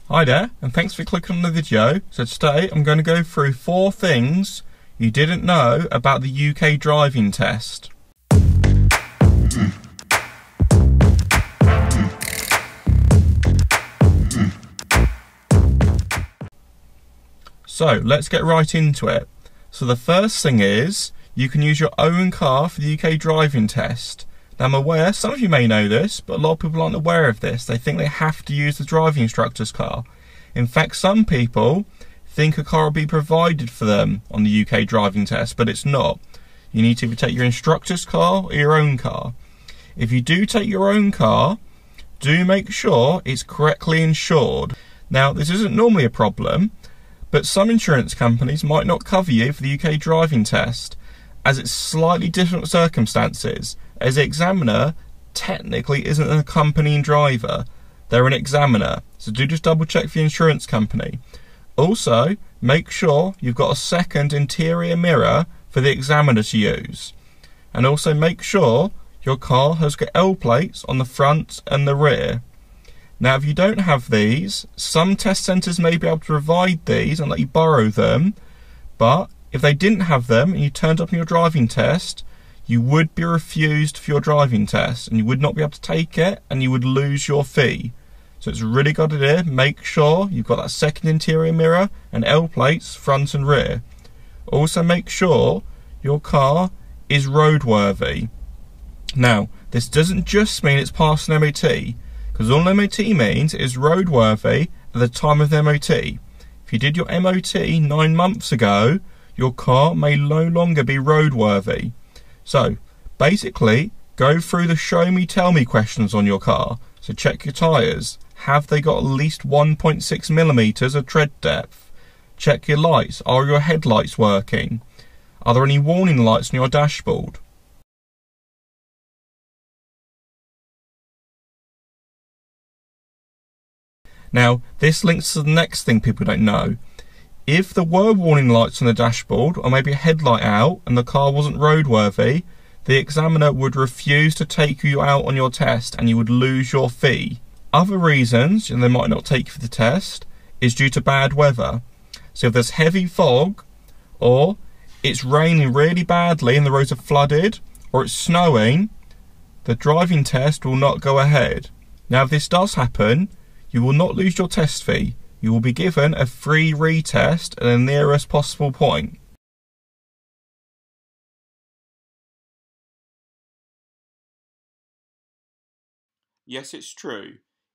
Hi there, and thanks for clicking on the video. So today I'm going to go through 4 things you didn't know about the UK driving test. So let's get right into it. So the first thing is, you can use your own car for the UK driving test. Now I'm aware, some of you may know this, but a lot of people aren't aware of this. They think they have to use the driving instructor's car. In fact, some people think a car will be provided for them on the UK driving test, but it's not. You need to either take your instructor's car or your own car. If you do take your own car, do make sure it's correctly insured. Now, this isn't normally a problem, but some insurance companies might not cover you for the UK driving test, as it's slightly different circumstances, as the examiner technically isn't an accompanying driver, they're an examiner, so do just double check for the insurance company. Also, make sure you've got a second interior mirror for the examiner to use, and also make sure your car has got L plates on the front and the rear. Now if you don't have these, some test centres may be able to provide these and let you borrow them, but if they didn't have them and you turned up on your driving test, you would be refused for your driving test and you would not be able to take it and you would lose your fee. So it's really good idea, make sure you've got that second interior mirror and L plates front and rear. Also make sure your car is roadworthy. Now this doesn't just mean it's passed an MOT, because all an MOT means is roadworthy at the time of the MOT. If you did your MOT 9 months ago, your car may no longer be roadworthy. So basically, go through the show me tell me questions on your car. So check your tyres. Have they got at least 1.6 millimeters of tread depth? Check your lights. Are your headlights working? Are there any warning lights on your dashboard? Now, this links to the next thing people don't know. If there were warning lights on the dashboard, or maybe a headlight out, and the car wasn't roadworthy, the examiner would refuse to take you out on your test and you would lose your fee. Other reasons, and they might not take you for the test, is due to bad weather. So if there's heavy fog, or it's raining really badly and the roads are flooded, or it's snowing, the driving test will not go ahead. Now if this does happen, you will not lose your test fee. You will be given a free retest at the nearest possible point. Yes, it's true.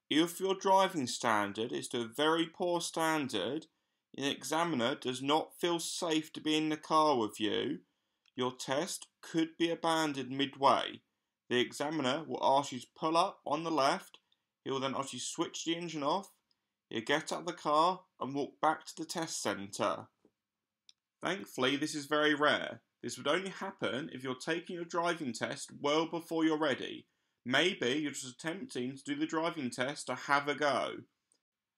If your driving standard is to a very poor standard, and the examiner does not feel safe to be in the car with you, your test could be abandoned midway. The examiner will ask you to pull up on the left. He will then ask you to switch the engine off. You get out of the car and walk back to the test centre. Thankfully, this is very rare. This would only happen if you're taking your driving test well before you're ready. Maybe you're just attempting to do the driving test to have a go.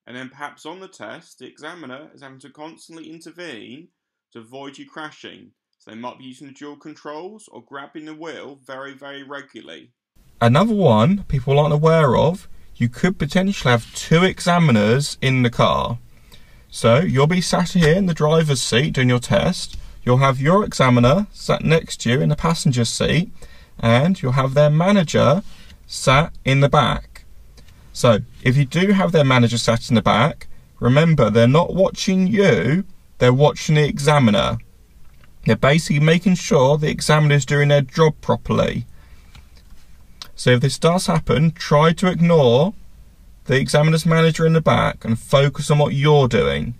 And then perhaps on the test, the examiner is having to constantly intervene to avoid you crashing. So they might be using the dual controls or grabbing the wheel very, very regularly. Another one people aren't aware of, you could potentially have 2 examiners in the car. So you'll be sat here in the driver's seat doing your test. You'll have your examiner sat next to you in the passenger seat, and you'll have their manager sat in the back. So if you do have their manager sat in the back, remember they're not watching you, they're watching the examiner. They're basically making sure the examiner is doing their job properly. So if this does happen, try to ignore the examiner's manager in the back and focus on what you're doing.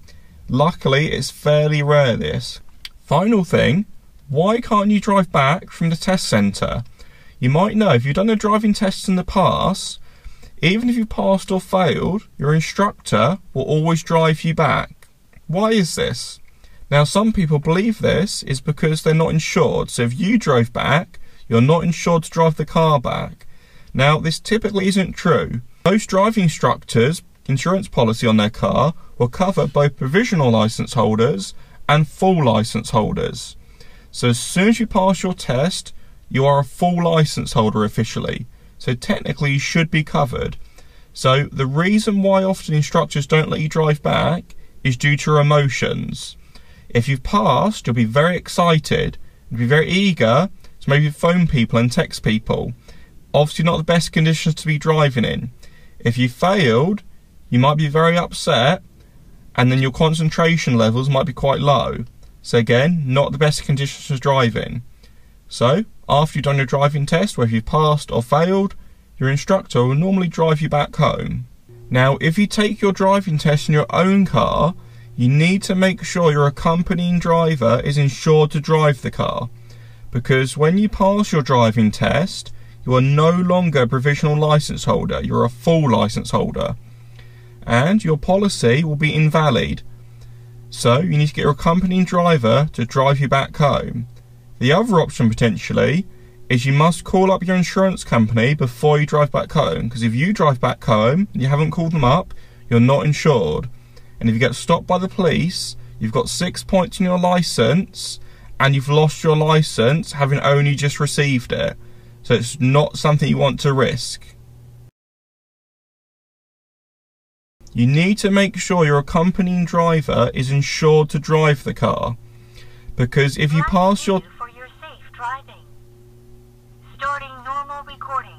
Luckily, it's fairly rare this. Final thing, why can't you drive back from the test centre? You might know if you've done a driving test in the past, even if you passed or failed, your instructor will always drive you back. Why is this? Now some people believe this is because they're not insured, so if you drove back, you're not insured to drive the car back. Now this typically isn't true. Most driving instructors' insurance policy on their car will cover both provisional licence holders and full licence holders. So as soon as you pass your test, you are a full licence holder officially. So technically you should be covered. So the reason why often instructors don't let you drive back is due to your emotions. If you've passed, you'll be very excited, you'll be very eager to maybe phone people and text people. Obviously not the best conditions to be driving in. If you failed, you might be very upset, and then your concentration levels might be quite low. So again, not the best conditions to drive in. So after you've done your driving test, whether you've passed or failed, your instructor will normally drive you back home. Now, if you take your driving test in your own car, you need to make sure your accompanying driver is insured to drive the car. Because when you pass your driving test, you are no longer a provisional licence holder, you're a full licence holder. And your policy will be invalid. So you need to get your accompanying driver to drive you back home. The other option potentially is you must call up your insurance company before you drive back home, because if you drive back home and you haven't called them up, you're not insured. And if you get stopped by the police, you've got 6 points in your licence and you've lost your licence having only just received it. So it's not something you want to risk. You need to make sure your accompanying driver is insured to drive the car, because if you pass your... For your safe driving. Starting normal recording.